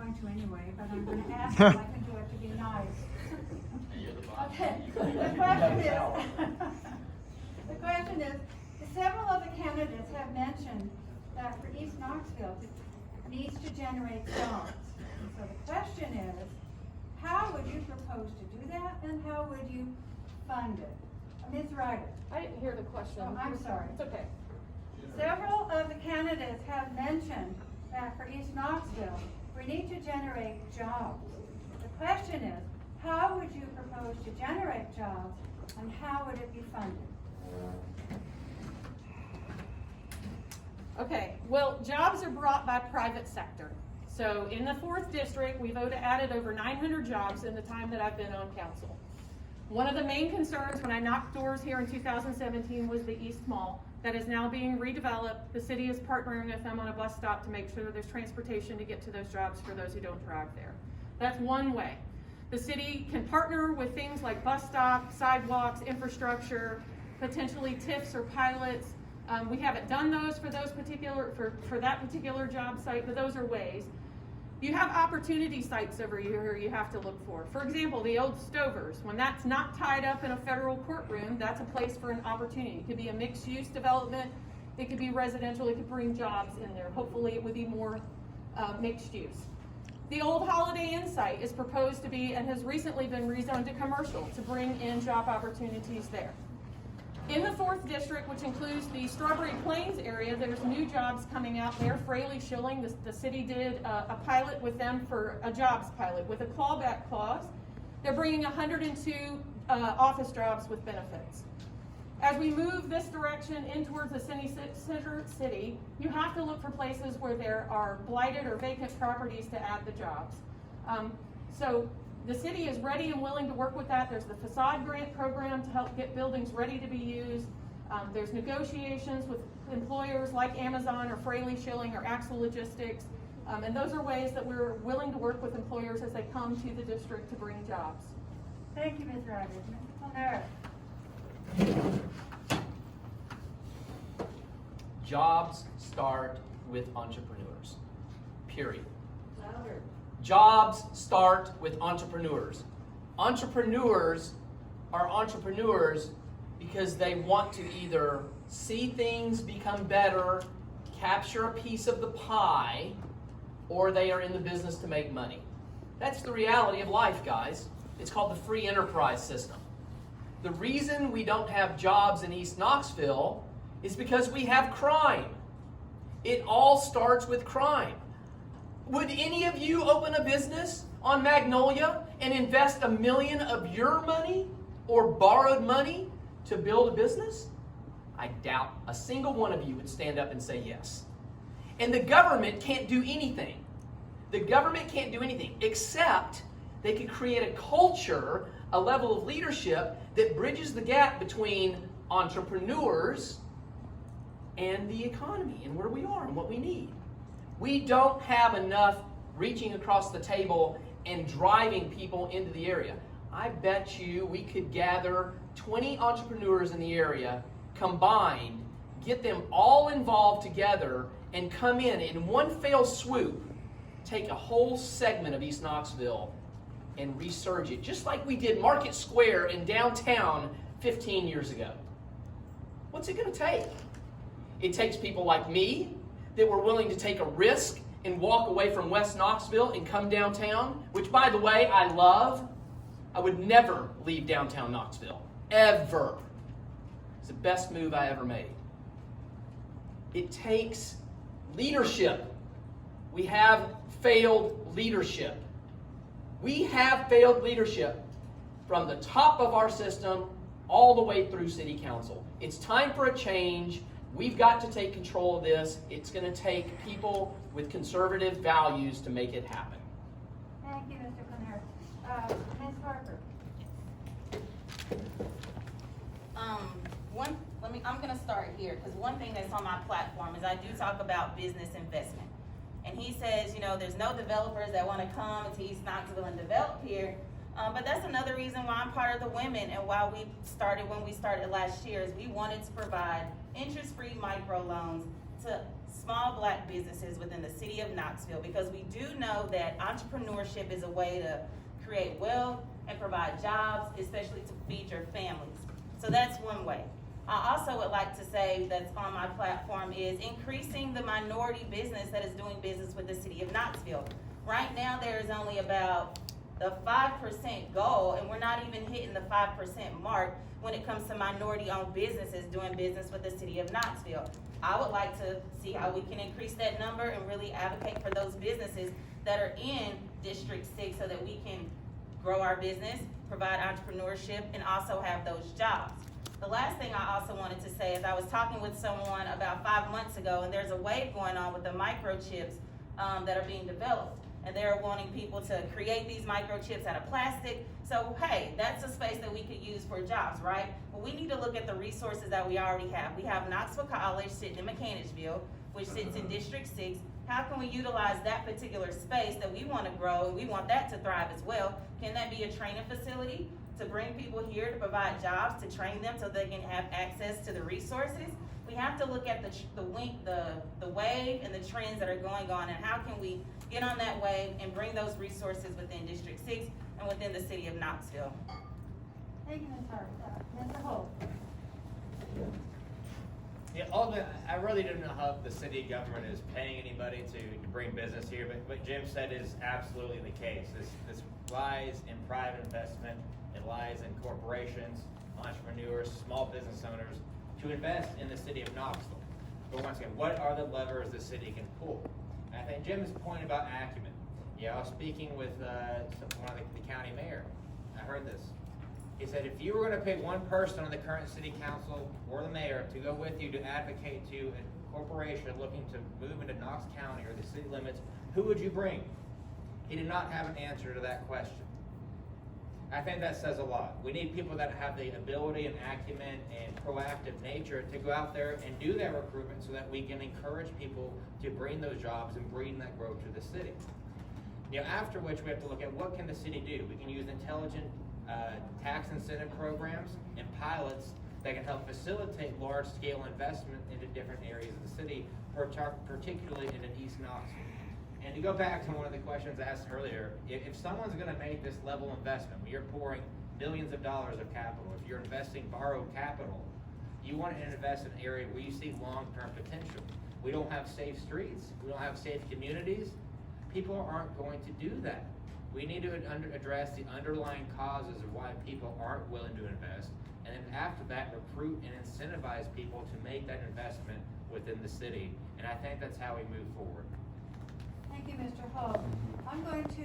going to anyway, but I'm going to ask if I can do it to be nice. Okay, the question is, several of the candidates have mentioned that for East Knoxville it needs to generate jobs. And so the question is, how would you propose to do that, and how would you fund it? Ms. Ryder. I didn't hear the question. Oh, I'm sorry. It's okay. Several of the candidates have mentioned that for East Knoxville, we need to generate jobs. The question is, how would you propose to generate jobs, and how would it be funded? Okay, well, jobs are brought by private sector. So in the 4th district, we've added over 900 jobs in the time that I've been on council. One of the main concerns when I knocked doors here in 2017 was the East Mall that is now being redeveloped. The city is partnering with them on a bus stop to make sure there's transportation to get to those jobs for those who don't drive there. That's one way. The city can partner with things like bus stops, sidewalks, infrastructure, potentially TIFs or pilots. We haven't done those for that particular job site, but those are ways. You have opportunity sites over here you have to look for. For example, the old Stovers, when that's not tied up in a federal courtroom, that's a place for an opportunity. It could be a mixed-use development, it could be residential, it could bring jobs in there. Hopefully it would be more mixed use. The old Holiday Inn site is proposed to be and has recently been rezoned to commercial to bring in job opportunities there. In the 4th district, which includes the Strawberry Plains area, there's new jobs coming out there. Fraley Schilling, the city did a pilot with them for a jobs pilot with a clawback clause. They're bringing 102 office jobs with benefits. As we move this direction in towards the center city, you have to look for places where there are blighted or vacant properties to add the jobs. So the city is ready and willing to work with that. There's the facade grant program to help get buildings ready to be used. There's negotiations with employers like Amazon or Fraley Schilling or Axel Logistics. And those are ways that we're willing to work with employers as they come to the district to bring jobs. Thank you, Ms. Ryder. Mr. Palmera. Jobs start with entrepreneurs, period. Louder. Jobs start with entrepreneurs. Entrepreneurs are entrepreneurs because they want to either see things become better, capture a piece of the pie, or they are in the business to make money. That's the reality of life, guys. It's called the free enterprise system. The reason we don't have jobs in East Knoxville is because we have crime. It all starts with crime. Would any of you open a business on Magnolia and invest $1 million of your money or borrowed money to build a business? I doubt a single one of you would stand up and say yes. And the government can't do anything. The government can't do anything except they could create a culture, a level of leadership that bridges the gap between entrepreneurs and the economy and where we are and what we need. We don't have enough reaching across the table and driving people into the area. I bet you we could gather 20 entrepreneurs in the area, combined, get them all involved together, and come in one fell swoop, take a whole segment of East Knoxville and resurge it, just like we did Market Square in downtown 15 years ago. What's it going to take? It takes people like me that were willing to take a risk and walk away from West Knoxville and come downtown, which, by the way, I love. I would never leave downtown Knoxville, ever. It's the best move I ever made. It takes leadership. We have failed leadership. We have failed leadership from the top of our system all the way through City Council. It's time for a change. We've got to take control of this. It's going to take people with conservative values to make it happen. Thank you, Mr. Conner. Ms. Harper. I'm going to start here, because one thing that's on my platform is I do talk about business investment. And he says, there's no developers that want to come to East Knoxville and develop here. But that's another reason why I'm part of the women, and why when we started last year, is we wanted to provide interest-free microloans to small black businesses within the city of Knoxville, because we do know that entrepreneurship is a way to create wealth and provide jobs, especially to feed your families. So that's one way. I also would like to say that's on my platform is increasing the minority business that is doing business with the city of Knoxville. Right now, there is only about the 5% goal, and we're not even hitting the 5% mark when it comes to minority-owned businesses doing business with the city of Knoxville. I would like to see how we can increase that number and really advocate for those businesses that are in District 6 so that we can grow our business, provide entrepreneurship, and also have those jobs. The last thing I also wanted to say is I was talking with someone about 5 months ago, and there's a wave going on with the microchips that are being developed. And they're wanting people to create these microchips out of plastic. So, hey, that's a space that we could use for jobs, right? But we need to look at the resources that we already have. We have Knoxville College sitting in Mechanicsville, which sits in District 6. How can we utilize that particular space that we want to grow, and we want that to thrive as well? Can that be a training facility to bring people here to provide jobs, to train them so they can have access to the resources? We have to look at the wave and the trends that are going on, and how can we get on that wave and bring those resources within District 6 and within the city of Knoxville. Thank you, Ms. Hart. Mr. Holt. Yeah, I really don't know how the city government is paying anybody to bring business here, but what Jim said is absolutely the case. This lies in private investment, it lies in corporations, entrepreneurs, small business owners to invest in the city of Knoxville. But once again, what are the levers the city can pull? And I think Jim's point about acumen. Yeah, I was speaking with one of the county mayor. I heard this. He said, if you were going to pick one person on the current city council or the mayor to go with you to advocate to a corporation looking to move into Knox County or the city limits, who would you bring? He did not have an answer to that question. I think that says a lot. We need people that have the ability and acumen and proactive nature to go out there and do that recruitment so that we can encourage people to bring those jobs and bring that growth to the city. You know, after which we have to look at what can the city do. We can use intelligent tax incentive programs and pilots that can help facilitate large-scale investment into different areas of the city, particularly into East Knoxville. And to go back to one of the questions asked earlier, if someone's going to make this level of investment, when you're pouring billions of dollars of capital, if you're investing borrowed capital, you want to invest in an area where you see long-term potential. We don't have safe streets. We don't have safe communities. People aren't going to do that. We need to address the underlying causes of why people aren't willing to invest, and then after that, recruit and incentivize people to make that investment within the city. And I think that's how we move forward. Thank you, Mr. Holt. I'm going to